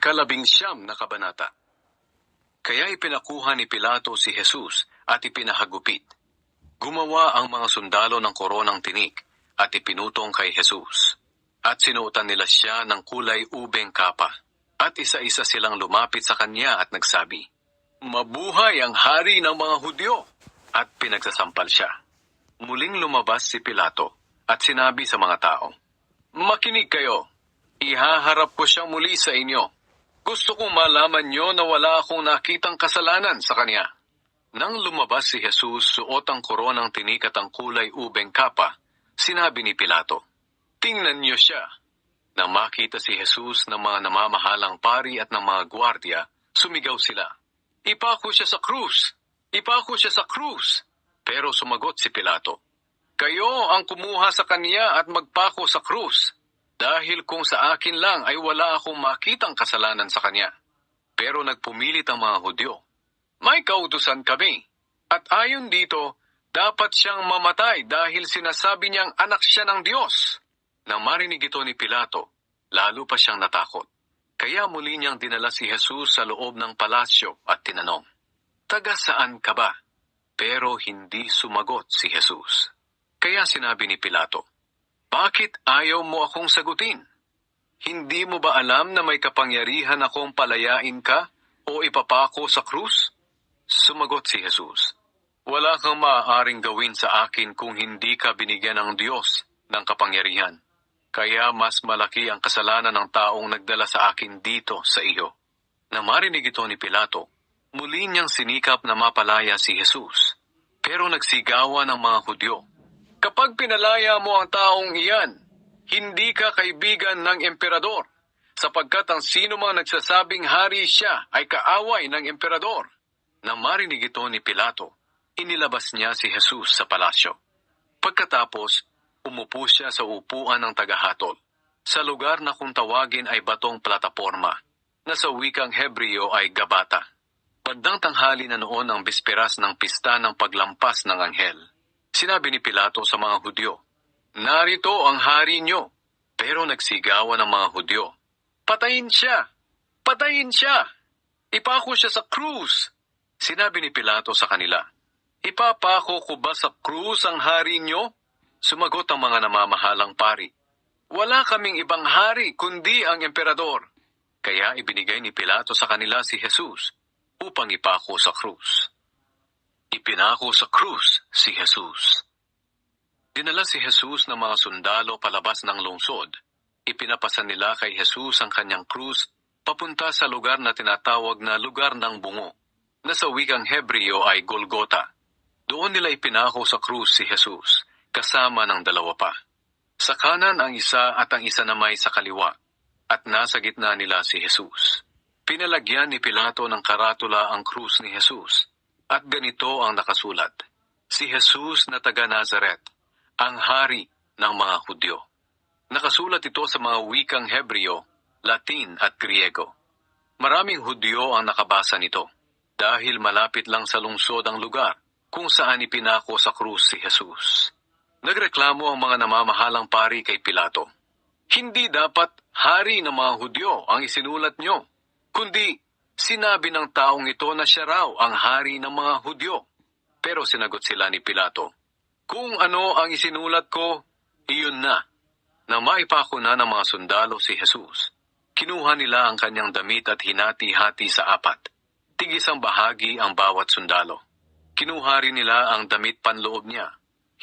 Ikalabing-siyam na kabanata. Kaya ipinakuha ni Pilato si Jesus at ipinahagupit. Gumawa ang mga sundalo ng koronang tinik at ipinutong kay Jesus. At sinuotan nila siya ng kulay ubeng kapa. At isa-isa silang lumapit sa kanya at nagsabi, "Mabuhay ang hari ng mga Hudyo!" At pinagsasampal siya. Muling lumabas si Pilato at sinabi sa mga tao, "Makinig kayo, ihaharap ko siyang muli sa inyo. Gusto kong malaman niyo na wala akong nakitang kasalanan sa kanya." Nang lumabas si Jesus suot ang koronang tinik at ang kulay ubeng kapa, sinabi ni Pilato, "Tingnan niyo siya." Nang makita si Jesus ng mga namamahalang pari at ng mga gwardya, sumigaw sila, "Ipako siya sa krus! Ipako siya sa krus!" Pero sumagot si Pilato, "Kayo ang kumuha sa kanya at magpako sa krus. Dahil kung sa akin lang ay wala akong makitang kasalanan sa kanya." Pero nagpumilit ang mga Hudyo, "May kautusan kami, at ayon dito, dapat siyang mamatay dahil sinasabi niyang anak siya ng Diyos." Nang marinig ito ni Pilato, lalo pa siyang natakot. Kaya muli niyang dinala si Jesus sa loob ng palasyo at tinanong, "Taga saan ka ba?" Pero hindi sumagot si Jesus. Kaya sinabi ni Pilato, "Bakit ayaw mo akong sagutin? Hindi mo ba alam na may kapangyarihan akong palayain ka o ipapako sa krus?" Sumagot si Jesus, "Wala kang maaaring gawin sa akin kung hindi ka binigyan ng Diyos ng kapangyarihan. Kaya mas malaki ang kasalanan ng taong nagdala sa akin dito sa iyo." Nang marinig ito ni Pilato, muli niyang sinikap na mapalaya si Jesus. Pero nagsigawan ang mga Hudyo, "Kapag pinalaya mo ang taong iyan, hindi ka kaibigan ng emperador, sapagkat ang sino mang nagsasabing hari siya ay kaaway ng emperador." Nang marinig ito ni Pilato, inilabas niya si Jesus sa palasyo. Pagkatapos, umupo siya sa upuan ng tagahatol, sa lugar na kung tawagin ay batong plataporma, na sa wikang Hebreo ay Gabata. Bandang tanghali na noon ang bisperas ng pista ng paglampas ng anghel. Sinabi ni Pilato sa mga Hudyo, "Narito ang hari niyo." Pero nagsigawan ang mga Hudyo, "Patayin siya! Patayin siya! Ipako siya sa krus!" Sinabi ni Pilato sa kanila, "Ipapako ko ba sa krus ang hari niyo?" Sumagot ang mga namamahalang pari, "Wala kaming ibang hari kundi ang emperador." Kaya ibinigay ni Pilato sa kanila si Jesus upang ipako sa krus. Ipinako sa krus si Jesus. Dinala si Jesus ng mga sundalo palabas ng lungsod. Ipinapasan nila kay Jesus ang kanyang krus papunta sa lugar na tinatawag na lugar ng bungo, na sa wikang Hebreo ay Golgota. Doon nila ipinako sa krus si Jesus, kasama ng dalawa pa. Sa kanan ang isa at ang isa namay sa kaliwa, at nasa gitna nila si Jesus. Pinalagyan ni Pilato ng karatula ang krus ni Jesus, at ganito ang nakasulat, "Si Jesus na taga Nazaret, ang hari ng mga Hudyo." Nakasulat ito sa mga wikang Hebreo, Latin at Griego. Maraming Hudyo ang nakabasa nito, dahil malapit lang sa lungsod ang lugar kung saan ipinako sa krus si Jesus. Nagreklamo ang mga namamahalang pari kay Pilato, "Hindi dapat hari ng mga Hudyo ang isinulat niyo, kundi sinabi ng taong ito na siya raw ang hari ng mga Hudyo." Pero sinagot sila ni Pilato, "Kung ano ang isinulat ko, iyon na." Nang maipako na ng mga sundalo si Jesus, kinuha nila ang kanyang damit at hinati-hati sa apat. Tig-isang bahagi ang bawat sundalo. Kinuha rin nila ang damit panloob niya.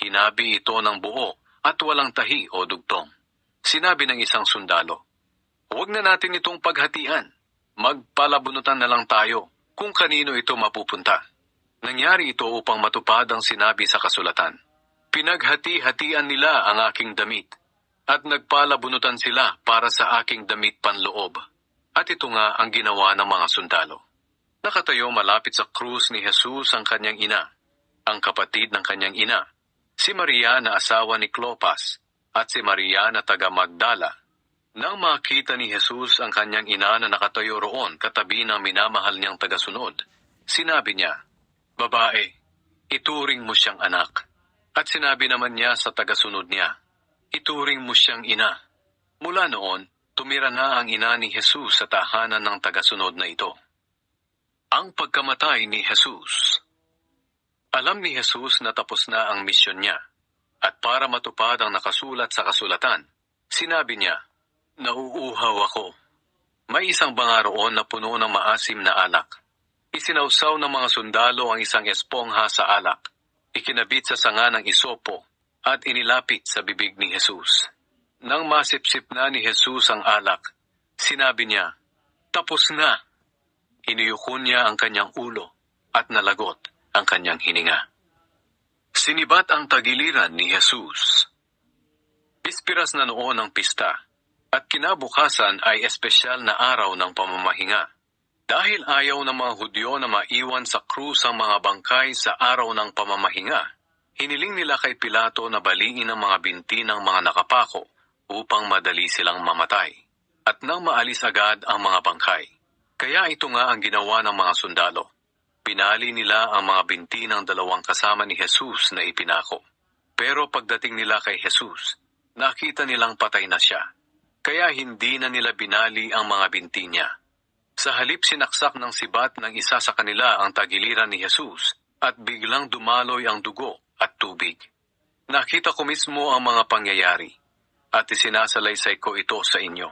Hinabi ito ng buo at walang tahi o dugtong. Sinabi ng isang sundalo, "Huwag na natin itong paghatian. Magpalabunutan na lang tayo kung kanino ito mapupunta." Nangyari ito upang matupad ang sinabi sa kasulatan, "Pinaghati-hatian nila ang aking damit, at nagpalabunutan sila para sa aking damit panloob." At ito nga ang ginawa ng mga sundalo. Nakatayo malapit sa krus ni Jesus ang kanyang ina, ang kapatid ng kanyang ina, si Maria na asawa ni Clopas, at si Maria na taga Magdala. Nang makita ni Jesus ang kanyang ina na nakatayo roon katabi ng minamahal niyang tagasunod, sinabi niya, "Babae, ituring mo siyang anak." At sinabi naman niya sa tagasunod niya, "Ituring mo siyang ina." Mula noon, tumira na ang ina ni Jesus sa tahanan ng tagasunod na ito. Ang pagkamatay ni Jesus. Alam ni Jesus na tapos na ang misyon niya, at para matupad ang nakasulat sa kasulatan, sinabi niya, "Nauuhaw ako." May isang banga roon na puno ng maasim na alak. Isinawsaw ng mga sundalo ang isang espongha sa alak, ikinabit sa sanga ng isopo, at inilapit sa bibig ni Jesus. Nang masipsip na ni Jesus ang alak, sinabi niya, "Tapos na." Iniyuko niya ang kanyang ulo, at nalagot ang kanyang hininga. Sinibat ang tagiliran ni Jesus. Pispiras na noon ang pista, at kinabukasan ay espesyal na araw ng pamamahinga. Dahil ayaw ng mga Hudyo na maiwan sa krus ang mga bangkay sa araw ng pamamahinga, hiniling nila kay Pilato na baliin ang mga binti ng mga nakapako upang madali silang mamatay, at nang maalis agad ang mga bangkay. Kaya ito nga ang ginawa ng mga sundalo. Pinali nila ang mga binti ng dalawang kasama ni Jesus na ipinako. Pero pagdating nila kay Jesus, nakita nilang patay na siya. Kaya hindi na nila binali ang mga binti niya. Sa halip sinaksak ng sibat ng isa sa kanila ang tagiliran ni Jesus, at biglang dumaloy ang dugo at tubig. Nakita ko mismo ang mga pangyayari, at isinasalaysay ko ito sa inyo.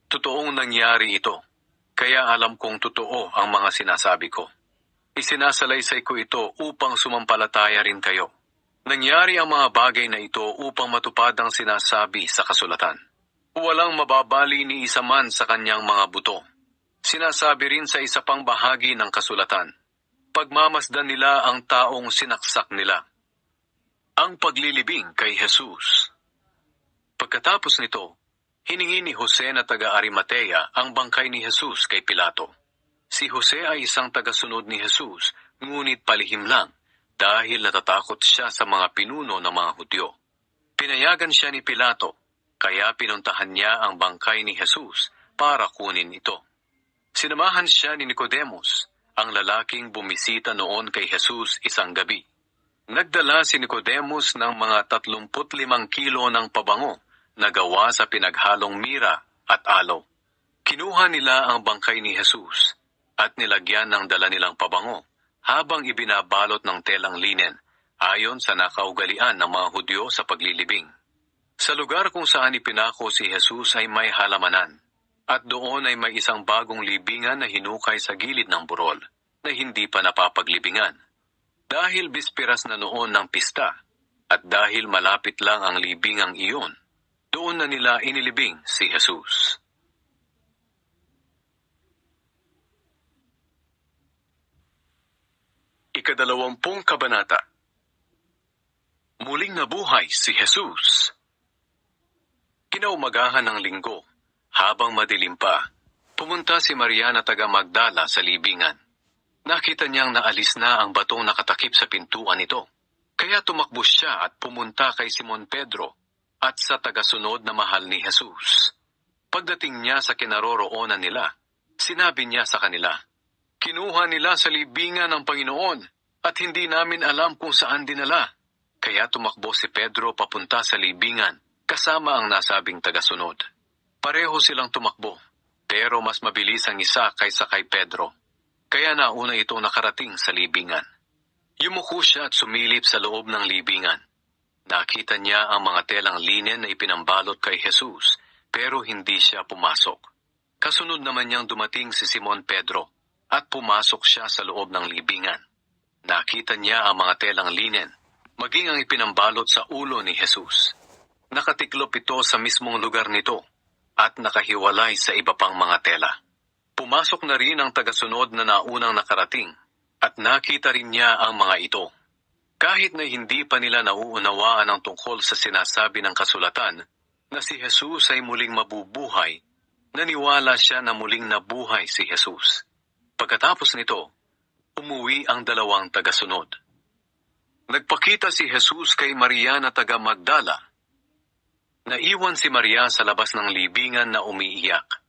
Totoong nangyari ito, kaya alam kong totoo ang mga sinasabi ko. Isinasalaysay ko ito upang sumampalataya rin kayo. Nangyari ang mga bagay na ito upang matupad ang sinasabi sa kasulatan. Walang mababali ni isa man sa kanyang mga buto. Sinasabi rin sa isa pang bahagi ng kasulatan, pagmamasdan nila ang taong sinaksak nila. Ang paglilibing kay Jesus. Pagkatapos nito, hiningi ni Jose na taga-Arimatea ang bangkay ni Jesus kay Pilato. Si Jose ay isang tagasunod ni Jesus, ngunit palihim lang dahil natatakot siya sa mga pinuno ng mga Hudyo. Pinayagan siya ni Pilato, kaya pinuntahan niya ang bangkay ni Jesus para kunin ito. Sinamahan siya ni Nicodemus, ang lalaking bumisita noon kay Jesus isang gabi. Nagdala si Nicodemus ng mga 35 kilo ng pabango na gawa sa pinaghalong mira at aloe. Kinuha nila ang bangkay ni Jesus at nilagyan ng dala nilang pabango habang ibinabalot ng telang linen ayon sa nakaugalian ng mga Hudyo sa paglilibing. Sa lugar kung saan ipinako si Jesus ay may halamanan, at doon ay may isang bagong libingan na hinukay sa gilid ng burol na hindi pa napapaglibingan. Dahil bispiras na noon ng pista, at dahil malapit lang ang libingang iyon, doon na nila inilibing si Jesus. Ikadalawampung kabanata. Muling nabuhay si Jesus. Kinaumagahan ng linggo, habang madilim pa, pumunta si Maria na taga Magdala sa libingan. Nakita niyang naalis na ang batong nakatakip sa pintuan nito. Kaya tumakbo siya at pumunta kay Simon Pedro at sa tagasunod na mahal ni Jesus. Pagdating niya sa kinaroroonan nila, sinabi niya sa kanila, "Kinuha nila sa libingan ng Panginoon at hindi namin alam kung saan dinala." Kaya tumakbo si Pedro papunta sa libingan kasama ang nasabing tagasunod. Pareho silang tumakbo, pero mas mabilis ang isa kaysa kay Pedro. Kaya nauna itong nakarating sa libingan. Yumuko siya at sumilip sa loob ng libingan. Nakita niya ang mga telang linen na ipinambalot kay Jesus, pero hindi siya pumasok. Kasunod naman niyang dumating si Simon Pedro, at pumasok siya sa loob ng libingan. Nakita niya ang mga telang linen, maging ang ipinambalot sa ulo ni Jesus. Nakatiklop ito sa mismong lugar nito, at nakahiwalay sa iba pang mga tela. Pumasok na rin ang tagasunod na naunang nakarating, at nakita rin niya ang mga ito. Kahit na hindi pa nila nauunawaan ang tungkol sa sinasabi ng kasulatan, na si Jesus ay muling mabubuhay, naniwala siya na muling nabuhay si Jesus. Pagkatapos nito, umuwi ang dalawang tagasunod. Nagpakita si Jesus kay Maria na taga Magdala. Naiwan si Maria sa labas ng libingan na umiiyak.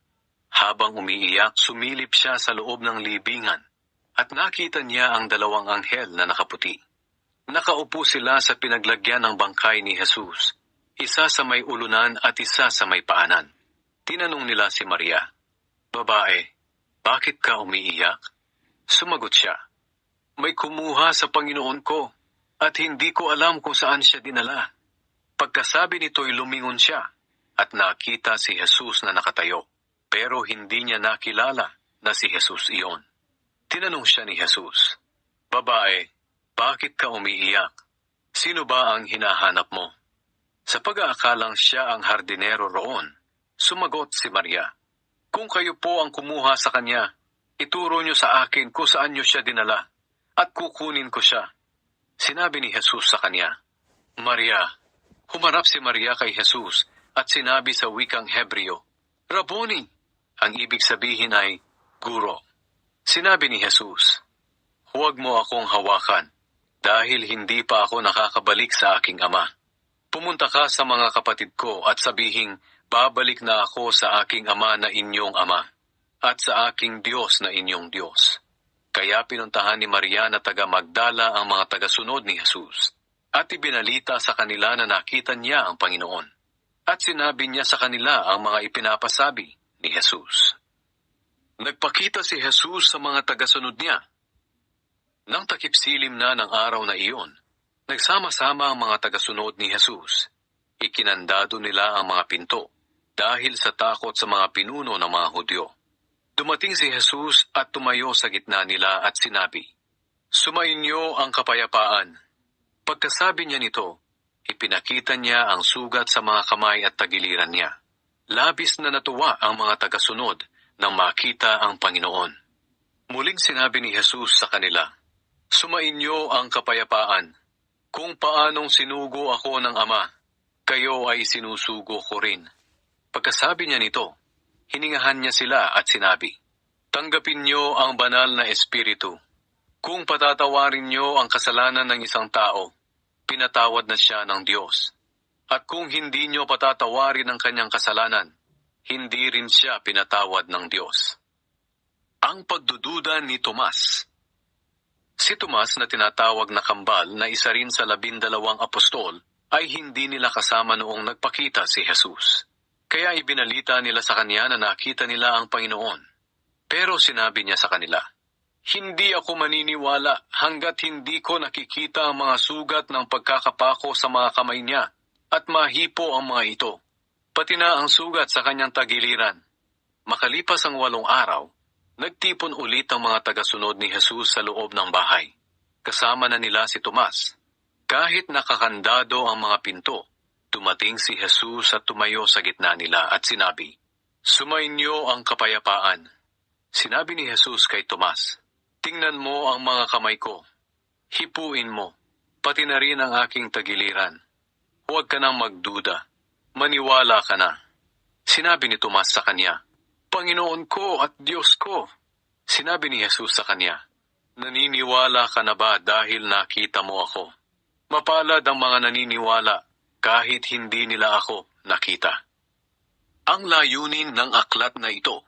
Habang umiiyak, sumilip siya sa loob ng libingan at nakita niya ang dalawang anghel na nakaputi. Nakaupo sila sa pinaglagyan ng bangkay ni Jesus, isa sa may ulunan at isa sa may paanan. Tinanong nila si Maria, "Babae, bakit ka umiiyak?" Sumagot siya, "May kumuha sa Panginoon ko, at hindi ko alam kung saan siya dinala." Pagkasabi nito'y lumingon siya, at nakita si Jesus na nakatayo, pero hindi niya nakilala na si Jesus iyon. Tinanong siya ni Jesus, "Babae, bakit ka umiiyak? Sino ba ang hinahanap mo?" Sa pag-aakalang siya ang hardinero roon, sumagot si Maria, "Kung kayo po ang kumuha sa kanya, ituro niyo sa akin kung saan niyo siya dinala, at kukunin ko siya." Sinabi ni Jesus sa kanya, "Maria." Humarap si Maria kay Jesus at sinabi sa wikang Hebreo, "Rabboni." Ang ibig sabihin ay, "Guro." Sinabi ni Jesus, "Huwag mo akong hawakan, dahil hindi pa ako nakakabalik sa aking ama. Pumunta ka sa mga kapatid ko at sabihing, babalik na ako sa aking ama na inyong ama, at sa aking Diyos na inyong Diyos." Kaya pinuntahan ni Maria na taga Magdala ang mga tagasunod ni Jesus, at ibinalita sa kanila na nakita niya ang Panginoon. At sinabi niya sa kanila ang mga ipinapasabi ni Jesus. Nagpakita si Jesus sa mga tagasunod niya. Nang takip-silim na ng araw na iyon, nagsama-sama ang mga tagasunod ni Jesus. Ikinandado nila ang mga pinto, dahil sa takot sa mga pinuno ng mga Hudyo. Dumating si Jesus at tumayo sa gitna nila at sinabi, "Sumainyo ang kapayapaan." Pagkasabi niya nito, ipinakita niya ang sugat sa mga kamay at tagiliran niya. Labis na natuwa ang mga tagasunod nang makita ang Panginoon. Muling sinabi ni Jesus sa kanila, "Sumainyo ang kapayapaan. Kung paanong sinugo ako ng Ama, kayo ay sinusugo ko rin." Pagkasabi niya nito, hiningahan niya sila at sinabi, "Tanggapin niyo ang banal na Espiritu. Kung patatawarin niyo ang kasalanan ng isang tao, pinatawad na siya ng Diyos. At kung hindi niyo patatawarin ang kanyang kasalanan, hindi rin siya pinatawad ng Diyos." Ang pagdududa ni Tomas. Si Tomas na tinatawag na kambal na isa rin sa 12 apostol ay hindi nila kasama noong nagpakita si Jesus. Kaya ibinalita nila sa kanya na nakita nila ang Panginoon. Pero sinabi niya sa kanila, "Hindi ako maniniwala hanggat hindi ko nakikita ang mga sugat ng pagkakapako sa mga kamay niya at mahipo ang mga ito, pati na ang sugat sa kanyang tagiliran." Makalipas ang 8 araw, nagtipon ulit ang mga tagasunod ni Jesus sa loob ng bahay. Kasama na nila si Tomas. Kahit nakakandado ang mga pinto, dumating si Jesus at tumayo sa gitna nila at sinabi, "Sumainyo ang kapayapaan." Sinabi ni Jesus kay Tomas, "Tingnan mo ang mga kamay ko. Hipuin mo, pati na rin ang aking tagiliran. Huwag ka nang magduda. Maniwala ka na." Sinabi ni Tomas sa kanya, "Panginoon ko at Diyos ko." Sinabi ni Jesus sa kanya, "Naniniwala ka na ba dahil nakita mo ako? Mapalad ang mga naniniwala kahit hindi nila ako nakita." Ang layunin ng aklat na ito.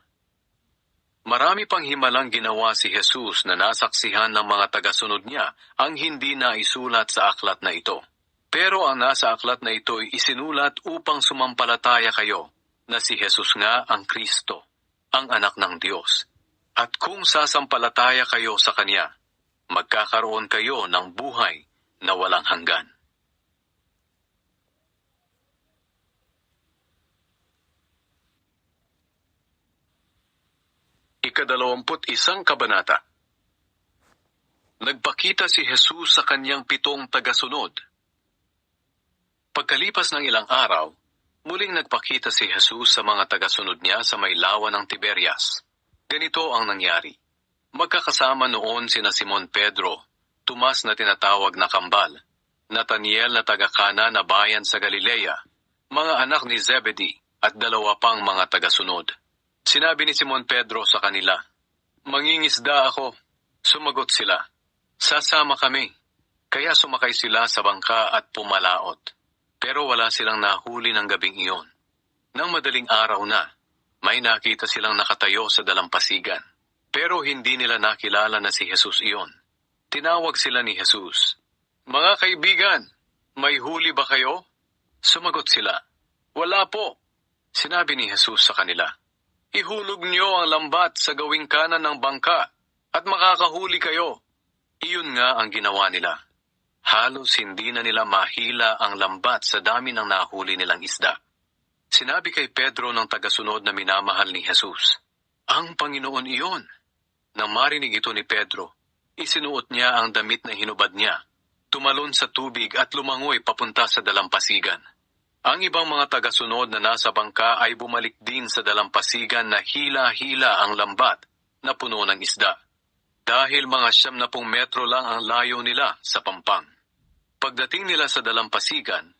Marami pang himalang ginawa si Jesus na nasaksihan ng mga tagasunod niya ang hindi naisulat sa aklat na ito. Pero ang nasa aklat na ito ay isinulat upang sumampalataya kayo na si Jesus nga ang Kristo, ang anak ng Diyos. At kung sasampalataya kayo sa Kanya, magkakaroon kayo ng buhay na walang hanggan. Ika-21 kabanata. Nagpakita si Jesus sa kanyang 7 tagasunod. Pagkalipas ng ilang araw, muling nagpakita si Jesus sa mga tagasunod niya sa may lawa ng Tiberias. Ganito ang nangyari. Magkakasama noon sina Simon Pedro, Tomas na tinatawag na kambal, Nathaniel na taga-Kana na bayan sa Galilea, mga anak ni Zebedee at 2 pang mga tagasunod. Sinabi ni Simon Pedro sa kanila, "Mangingisda ako." Sumagot sila, "Sasama kami." Kaya sumakay sila sa bangka at pumalaot. Pero wala silang nahuli ng gabing iyon. Nang madaling araw na, may nakita silang nakatayo sa dalampasigan. Pero hindi nila nakilala na si Jesus iyon. Tinawag sila ni Jesus, "Mga kaibigan, may huli ba kayo?" Sumagot sila, "Wala po." Sinabi ni Jesus sa kanila, "Ihulog niyo ang lambat sa gawing kanan ng bangka at makakahuli kayo." Iyon nga ang ginawa nila. Halos hindi na nila mahila ang lambat sa dami ng nahuli nilang isda. Sinabi kay Pedro ng tagasunod na minamahal ni Jesus, "Ang Panginoon iyon." Nang marinig ito ni Pedro, isinuot niya ang damit na hinubad niya, tumalon sa tubig at lumangoy papunta sa dalampasigan. Ang ibang mga tagasunod na nasa bangka ay bumalik din sa dalampasigan na hila-hila ang lambat na puno ng isda. Dahil mga 70 metro lang ang layo nila sa pampang. Pagdating nila sa dalampasigan,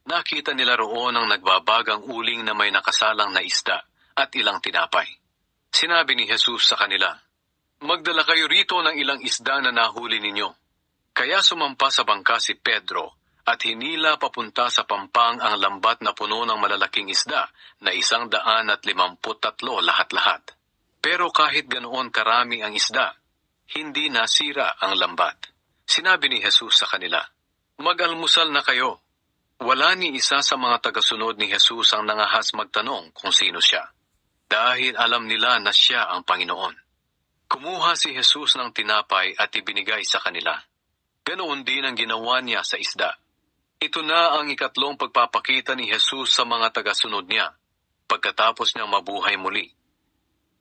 nakita nila roon ang nagbabagang uling na may nakasalang na isda at ilang tinapay. Sinabi ni Jesus sa kanila, "Magdala kayo rito ng ilang isda na nahuli ninyo." Kaya sumampa sa bangka si Pedro at hinila papunta sa pampang ang lambat na puno ng malalaking isda na 153 lahat-lahat. Pero kahit ganoon karami ang isda, hindi nasira ang lambat. Sinabi ni Jesus sa kanila, "Mag-almusal na kayo." Wala ni isa sa mga tagasunod ni Jesus ang nangahas magtanong kung sino siya, dahil alam nila na siya ang Panginoon. Kumuha si Jesus ng tinapay at ibinigay sa kanila. Ganoon din ang ginawa niya sa isda. Ito na ang ikatlong pagpapakita ni Jesus sa mga tagasunod niya, pagkatapos niyang mabuhay muli.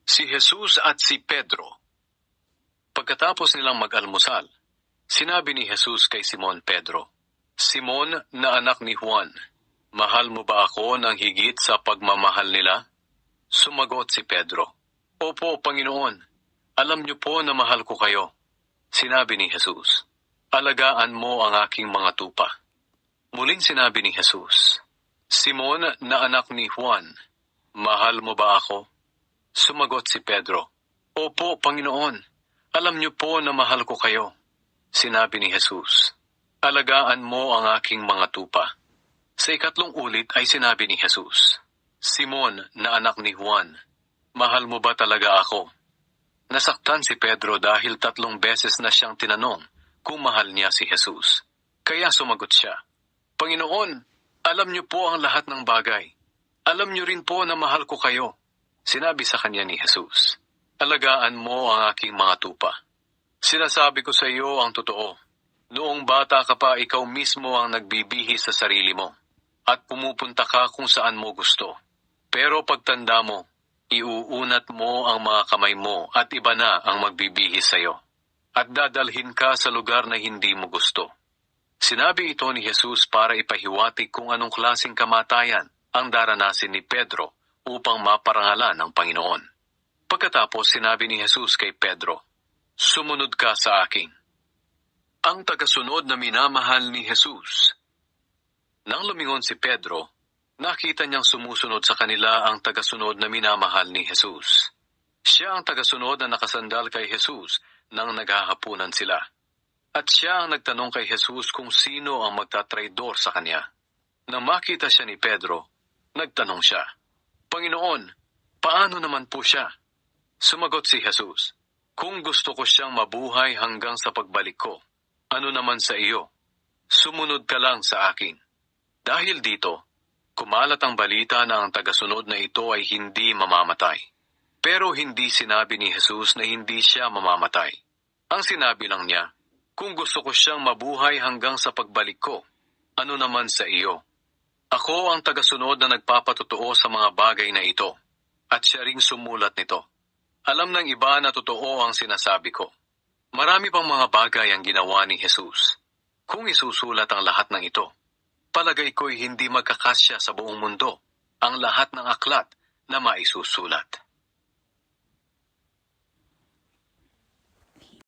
Si Jesus at si Pedro. Pagkatapos nilang mag-almusal, sinabi ni Jesus kay Simon Pedro, "Simon na anak ni Juan, mahal mo ba ako ng higit sa pagmamahal nila?" Sumagot si Pedro, "Opo, Panginoon, alam niyo po na mahal ko kayo." Sinabi ni Jesus, "Alagaan mo ang aking mga tupa." Muling sinabi ni Jesus, "Simon na anak ni Juan, mahal mo ba ako?" Sumagot si Pedro, "Opo, Panginoon, alam niyo po na mahal ko kayo." Sinabi ni Jesus, "Alagaan mo ang aking mga tupa." Sa ikatlong ulit ay sinabi ni Jesus, "Simon na anak ni Juan, mahal mo ba talaga ako?" Nasaktan si Pedro dahil 3 beses na siyang tinanong kung mahal niya si Jesus. Kaya sumagot siya, "Panginoon, alam niyo po ang lahat ng bagay. Alam niyo rin po na mahal ko kayo." Sinabi sa kanya ni Jesus, "Alagaan mo ang aking mga tupa." Sinasabi ko sa iyo ang totoo. Noong bata ka pa, ikaw mismo ang nagbibihis sa sarili mo at pumupunta ka kung saan mo gusto. Pero pagtanda mo, iuunat mo ang mga kamay mo at iba na ang magbibihis sa iyo. At dadalhin ka sa lugar na hindi mo gusto. Sinabi ito ni Jesus para ipahiwatig kung anong klaseng kamatayan ang daranasin ni Pedro upang maparangalan ng Panginoon. Pagkatapos sinabi ni Jesus kay Pedro, "Sumunod ka sa akin." Ang tagasunod na minamahal ni Jesus. Nang lumingon si Pedro, nakita niyang sumusunod sa kanila ang tagasunod na minamahal ni Jesus. Siya ang tagasunod na nakasandal kay Jesus nang naghahapunan sila. At siya ang nagtanong kay Jesus kung sino ang magtatraidor sa kanya. Nang makita siya ni Pedro, nagtanong siya, "Panginoon, paano naman po siya?" Sumagot si Jesus, "Kung gusto ko siyang mabuhay hanggang sa pagbalik ko, ano naman sa iyo? Sumunod ka lang sa akin." Dahil dito, kumalat ang balita na ang tagasunod na ito ay hindi mamamatay. Pero hindi sinabi ni Jesus na hindi siya mamamatay. Ang sinabi lang niya, "Kung gusto ko siyang mabuhay hanggang sa pagbalik ko, ano naman sa iyo?" Ako ang tagasunod na nagpapatotoo sa mga bagay na ito, at siya ring sumulat nito. Alam ng iba na totoo ang sinasabi ko. Marami pang mga bagay ang ginawa ni Jesus. Kung isusulat ang lahat ng ito, palagay ko'y hindi magkakasya sa buong mundo ang lahat ng aklat na maisusulat.